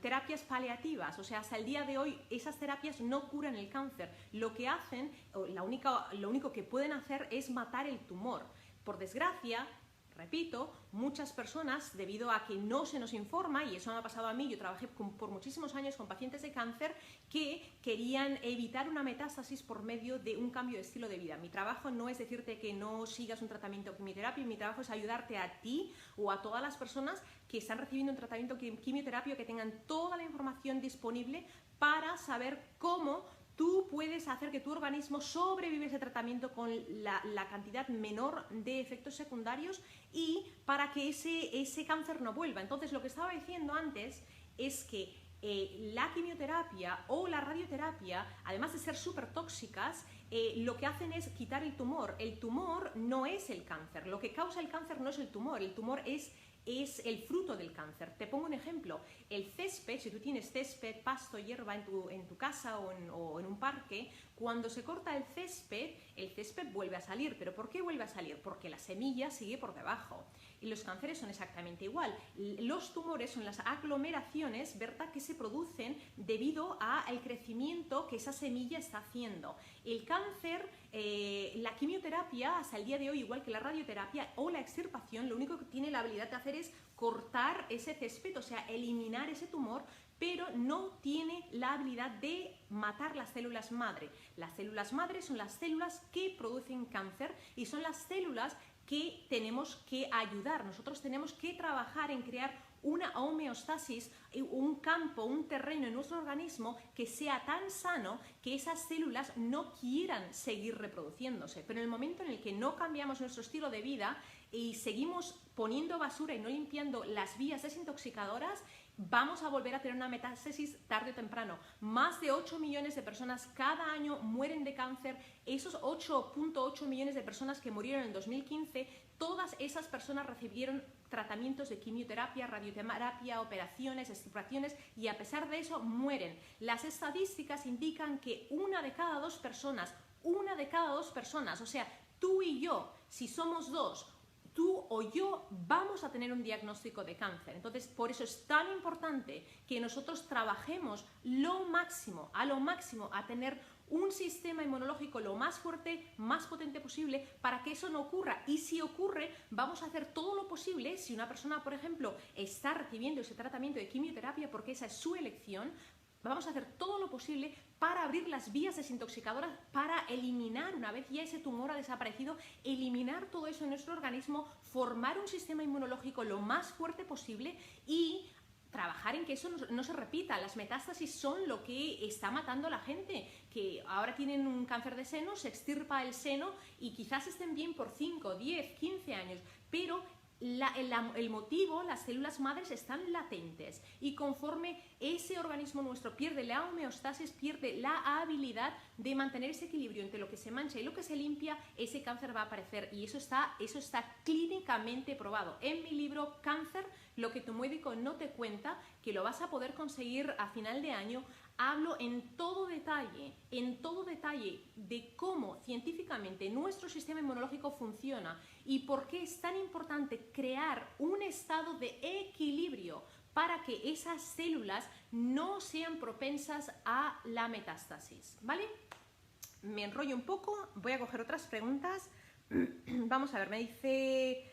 terapias paliativas, o sea, hasta el día de hoy esas terapias no curan el cáncer, lo que hacen, lo único que pueden hacer es matar el tumor. Por desgracia, repito, muchas personas, debido a que no se nos informa, y eso me ha pasado a mí, yo trabajé por muchísimos años con pacientes de cáncer que querían evitar una metástasis por medio de un cambio de estilo de vida. Mi trabajo no es decirte que no sigas un tratamiento de quimioterapia, mi trabajo es ayudarte a ti o a todas las personas que están recibiendo un tratamiento de quimioterapia, que tengan toda la información disponible para saber cómo tú puedes hacer que tu organismo sobreviva ese tratamiento con la cantidad menor de efectos secundarios y para que ese cáncer no vuelva. Entonces, lo que estaba diciendo antes es que la quimioterapia o la radioterapia, además de ser súper tóxicas, lo que hacen es quitar el tumor. El tumor no es el cáncer. Lo que causa el cáncer no es el tumor es el fruto del cáncer. Te pongo un ejemplo. El césped, si tú tienes césped, pasto, hierba en tu casa o en un parque, cuando se corta el césped vuelve a salir. ¿Pero por qué vuelve a salir? Porque la semilla sigue por debajo. Y los cánceres son exactamente igual. Los tumores son las aglomeraciones, ¿verdad?, que se producen debido al crecimiento que esa semilla está haciendo. El cáncer, la quimioterapia, hasta el día de hoy, igual que la radioterapia o la extirpación, lo único que tiene la habilidad de hacer es cortar ese césped, o sea, eliminar ese tumor, pero no tiene la habilidad de matar las células madre. Las células madre son las células que producen cáncer y son las células que tenemos que ayudar. Nosotros tenemos que trabajar en crear una homeostasis, un campo, un terreno en nuestro organismo que sea tan sano que esas células no quieran seguir reproduciéndose. Pero en el momento en el que no cambiamos nuestro estilo de vida y seguimos poniendo basura y no limpiando las vías desintoxicadoras, vamos a volver a tener una metástasis tarde o temprano. Más de 8 millones de personas cada año mueren de cáncer. Esos 8.8 millones de personas que murieron en 2015, todas esas personas recibieron tratamientos de quimioterapia, radioterapia, operaciones, extirpaciones, y a pesar de eso mueren. Las estadísticas indican que una de cada dos personas, o sea, tú y yo, si somos dos, tú o yo vamos a tener un diagnóstico de cáncer. Entonces, por eso es tan importante que nosotros trabajemos a lo máximo a tener un sistema inmunológico lo más fuerte, más potente posible para que eso no ocurra. Y si ocurre, vamos a hacer todo lo posible. Si una persona, por ejemplo, está recibiendo ese tratamiento de quimioterapia porque esa es su elección, vamos a hacer todo lo posible para abrir las vías desintoxicadoras, para eliminar, una vez ya ese tumor ha desaparecido, eliminar todo eso en nuestro organismo, formar un sistema inmunológico lo más fuerte posible y trabajar en que eso no se repita. Las metástasis son lo que está matando a la gente, que ahora tienen un cáncer de seno, se extirpa el seno y quizás estén bien por 5, 10, 15 años, pero el motivo, las células madres están latentes y conforme ese organismo nuestro pierde la homeostasis, pierde la habilidad de mantener ese equilibrio entre lo que se mancha y lo que se limpia, ese cáncer va a aparecer y eso está clínicamente probado. En mi libro Cáncer, lo que tu médico no te cuenta, que lo vas a poder conseguir a final de año, hablo en todo detalle de cómo científicamente nuestro sistema inmunológico funciona y por qué es tan importante crear un estado de equilibrio para que esas células no sean propensas a la metástasis, ¿vale? Me enrollo un poco, voy a coger otras preguntas. Vamos a ver, me dice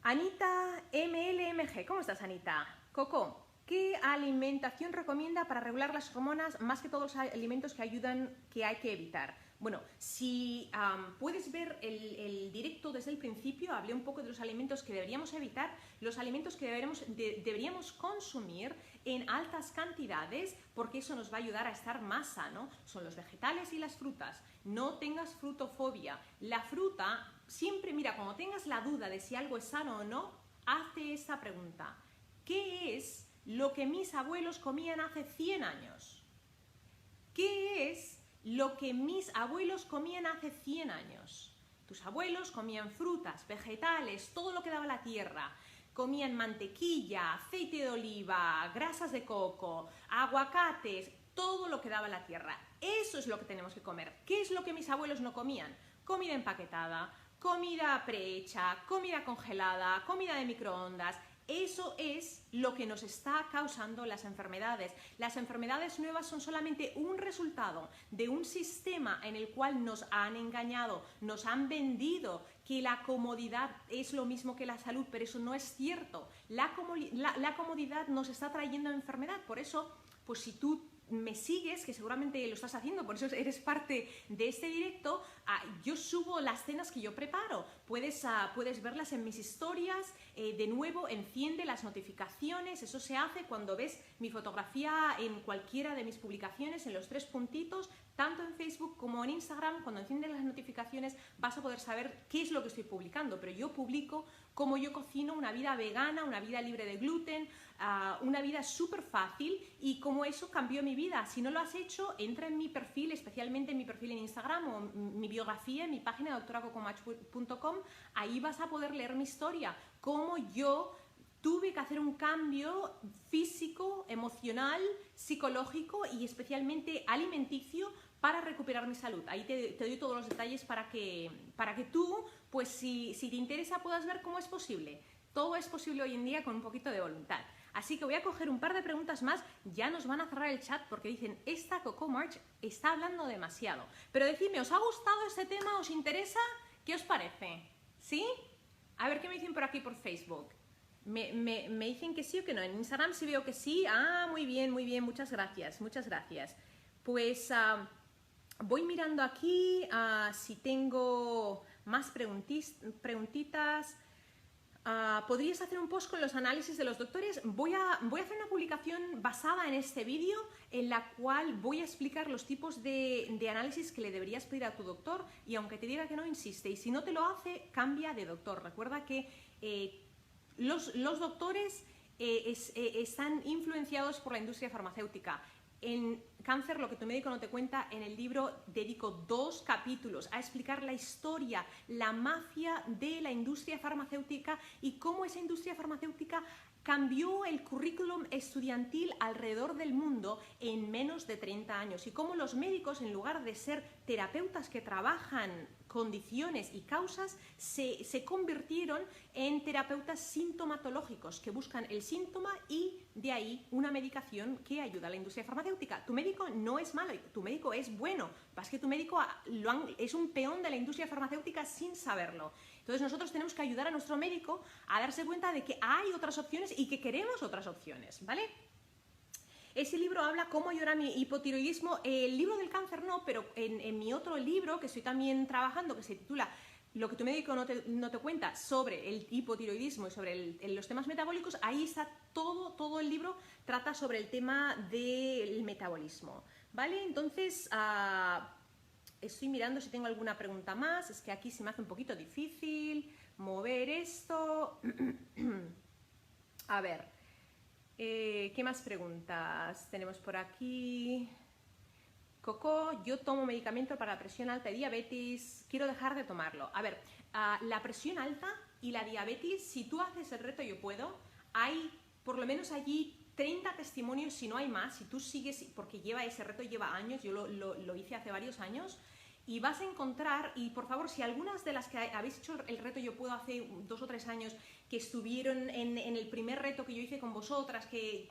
Anita MLMG. ¿Cómo estás, Anita? Coco, ¿qué alimentación recomienda para regular las hormonas, más que todos los alimentos que ayudan, que hay que evitar? Bueno, si puedes ver el directo desde el principio, hablé un poco de los alimentos que deberíamos evitar, los alimentos que deberíamos consumir en altas cantidades, porque eso nos va a ayudar a estar más sano, son los vegetales y las frutas. No tengas frutofobia. La fruta, siempre, mira, cuando tengas la duda de si algo es sano o no, hazte esta pregunta. ¿Qué es lo que mis abuelos comían hace 100 años? ¿Qué es lo que mis abuelos comían hace 100 años? Tus abuelos comían frutas, vegetales, todo lo que daba la tierra. Comían mantequilla, aceite de oliva, grasas de coco, aguacates, todo lo que daba la tierra. Eso es lo que tenemos que comer. ¿Qué es lo que mis abuelos no comían? Comida empaquetada, comida prehecha, comida congelada, comida de microondas. Eso es lo que nos está causando las enfermedades. Las enfermedades nuevas son solamente un resultado de un sistema en el cual nos han engañado, nos han vendido que la comodidad es lo mismo que la salud, pero eso no es cierto. La comodidad nos está trayendo enfermedad. Por eso, pues si tú me sigues, que seguramente lo estás haciendo, por eso eres parte de este directo, yo subo las cenas que yo preparo. Puedes verlas en mis historias. De nuevo, enciende las notificaciones. Eso se hace cuando ves mi fotografía en cualquiera de mis publicaciones, en los 3 puntitos, tanto en Facebook como en Instagram. Cuando enciendes las notificaciones vas a poder saber qué es lo que estoy publicando, pero yo publico cómo yo cocino una vida vegana, una vida libre de gluten, una vida súper fácil y cómo eso cambió mi vida. Si no lo has hecho, entra en mi perfil, especialmente en mi perfil en Instagram o mi biografía, en mi página doctoracocomach.com. Ahí vas a poder leer mi historia, cómo yo tuve que hacer un cambio físico, emocional, psicológico y especialmente alimenticio para recuperar mi salud. Ahí te doy todos los detalles para que tú, pues si te interesa, puedas ver cómo es posible. Todo es posible hoy en día con un poquito de voluntad. Así que voy a coger un par de preguntas más. Ya nos van a cerrar el chat porque dicen, esta Coco March está hablando demasiado. Pero decidme, ¿os ha gustado este tema? ¿Os interesa? ¿Qué os parece? ¿Sí? A ver qué me dicen por aquí por Facebook. Me dicen que sí o que no. En Instagram sí veo que sí. Muy bien, muchas gracias, muchas gracias. Pues voy mirando aquí si tengo más preguntitas. ¿Podrías hacer un post con los análisis de los doctores? Voy a hacer una publicación basada en este vídeo en la cual voy a explicar los tipos de análisis que le deberías pedir a tu doctor y aunque te diga que no, insiste. Y si no te lo hace, cambia de doctor. Recuerda que los doctores están influenciados por la industria farmacéutica. En Cáncer, lo que tu médico no te cuenta, en el libro dedico 2 capítulos a explicar la historia, la mafia de la industria farmacéutica y cómo esa industria farmacéutica cambió el currículum estudiantil alrededor del mundo en menos de 30 años y cómo los médicos, en lugar de ser terapeutas que trabajan condiciones y causas, se convirtieron en terapeutas sintomatológicos que buscan el síntoma y de ahí una medicación que ayuda a la industria farmacéutica. Tu médico no es malo, tu médico es bueno, lo que pasa es que tu médico es un peón de la industria farmacéutica sin saberlo. Entonces nosotros tenemos que ayudar a nuestro médico a darse cuenta de que hay otras opciones y que queremos otras opciones, ¿vale? Ese libro habla cómo ayudar a mi hipotiroidismo. El libro del cáncer no, pero en mi otro libro que estoy también trabajando, que se titula lo que tu médico no te cuenta sobre el hipotiroidismo y sobre los temas metabólicos, ahí está todo el libro, trata sobre el tema del metabolismo, ¿vale? Entonces, estoy mirando si tengo alguna pregunta más, es que aquí se me hace un poquito difícil mover esto. A ver, ¿qué más preguntas tenemos por aquí? Coco, yo tomo medicamento para la presión alta y diabetes, quiero dejar de tomarlo. A ver, la presión alta y la diabetes, si tú haces el reto Yo Puedo, hay por lo menos allí 30 testimonios, si no hay más, si tú sigues, porque ese reto lleva años, yo lo hice hace varios años, y vas a encontrar, y por favor, si algunas de las que habéis hecho el reto Yo Puedo hace 2 o 3 años, que estuvieron en el primer reto que yo hice con vosotras, que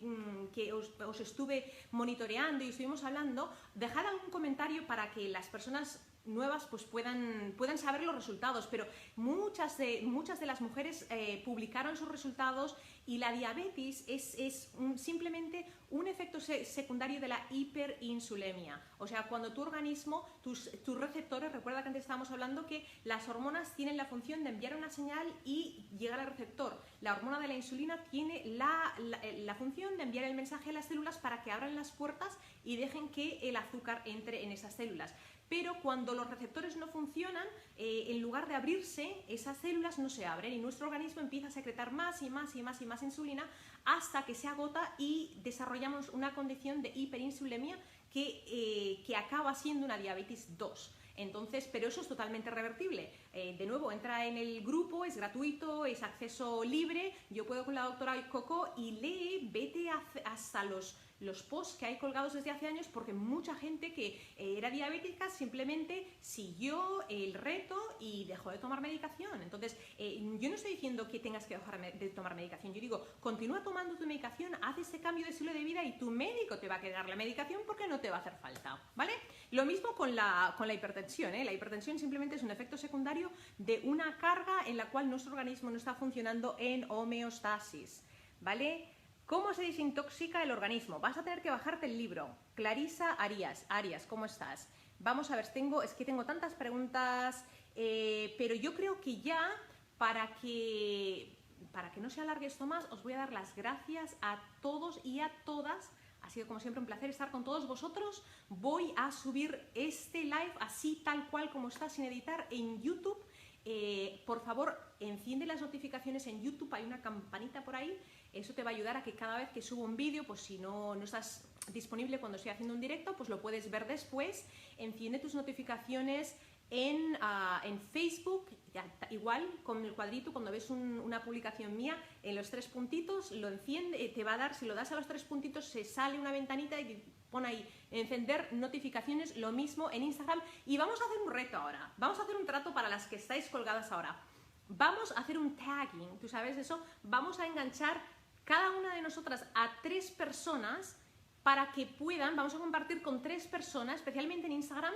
os estuve monitoreando y estuvimos hablando, dejad algún comentario para que las personas nuevas pues puedan saber los resultados, pero muchas de las mujeres publicaron sus resultados, y la diabetes es simplemente un efecto secundario de la hiperinsulemia. O sea, cuando tu organismo, tus receptores, recuerda que antes estábamos hablando que las hormonas tienen la función de enviar una señal y llegar al receptor. La hormona de la insulina tiene la función de enviar el mensaje a las células para que abran las puertas y dejen que el azúcar entre en esas células. Pero cuando los receptores no funcionan, en lugar de abrirse, esas células no se abren y nuestro organismo empieza a secretar más y más insulina hasta que se agota y desarrollamos una condición de hiperinsulemia que acaba siendo una diabetes 2. Entonces, pero eso es totalmente revertible. De nuevo, entra en el grupo, es gratuito, es acceso libre. Yo puedo con la doctora Coco y vete hasta los posts que hay colgados desde hace años, porque mucha gente que era diabética simplemente siguió el reto y dejó de tomar medicación. Entonces, yo no estoy diciendo que tengas que dejar de tomar medicación, yo digo, continúa tomando tu medicación, haz este cambio de estilo de vida y tu médico te va a quedar la medicación porque no te va a hacer falta, ¿vale? Lo mismo con la hipertensión, ¿eh? La hipertensión simplemente es un efecto secundario de una carga en la cual nuestro organismo no está funcionando en homeostasis, ¿vale? ¿Cómo se desintoxica el organismo? Vas a tener que bajarte el libro. Clarisa Arias, ¿cómo estás? Vamos a ver, es que tengo tantas preguntas, pero yo creo que ya, para que no se alargue esto más, os voy a dar las gracias a todos y a todas. Ha sido como siempre un placer estar con todos vosotros. Voy a subir este live así tal cual como está, sin editar, en YouTube. Por favor, enciende las notificaciones en YouTube, hay una campanita por ahí. Eso te va a ayudar a que cada vez que subo un vídeo, pues si no estás disponible cuando estoy haciendo un directo, pues lo puedes ver después. Enciende tus notificaciones en Facebook, igual con el cuadrito, cuando ves una publicación mía, en los 3 puntitos, lo enciende, te va a dar, si lo das a los 3 puntitos, se sale una ventanita y pon ahí, encender notificaciones, lo mismo en Instagram. Y vamos a hacer un reto ahora, vamos a hacer un trato para las que estáis colgadas ahora. Vamos a hacer un tagging, ¿tú sabes eso? Vamos a enganchar cada una de nosotras a 3 personas para que puedan, vamos a compartir con 3 personas, especialmente en Instagram,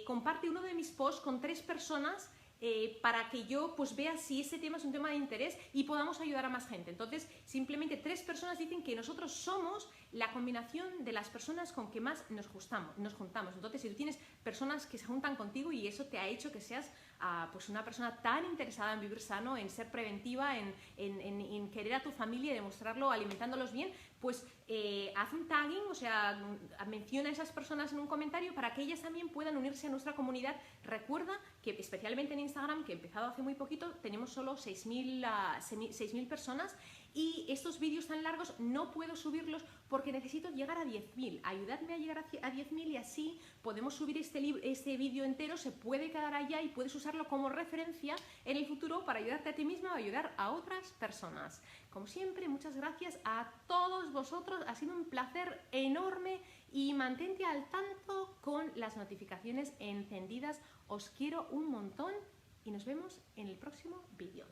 comparte uno de mis posts con 3 personas para que yo pues vea si ese tema es un tema de interés y podamos ayudar a más gente. Entonces, simplemente 3 personas dicen que nosotros somos la combinación de las personas con que más nos juntamos. Entonces, si tú tienes personas que se juntan contigo y eso te ha hecho que seas pues una persona tan interesada en vivir sano, en ser preventiva, en querer a tu familia y demostrarlo alimentándolos bien, pues haz un tagging, o sea, menciona a esas personas en un comentario para que ellas también puedan unirse a nuestra comunidad. Recuerda que especialmente en Instagram, que he empezado hace muy poquito, tenemos solo 6.000 personas, y estos vídeos tan largos no puedo subirlos porque necesito llegar a 10.000. Ayudadme a llegar a 10.000 y así podemos subir este vídeo entero, se puede quedar allá y puedes usarlo como referencia en el futuro para ayudarte a ti misma o ayudar a otras personas. Como siempre, muchas gracias a todos vosotros, ha sido un placer enorme y mantente al tanto con las notificaciones encendidas. Os quiero un montón y nos vemos en el próximo vídeo.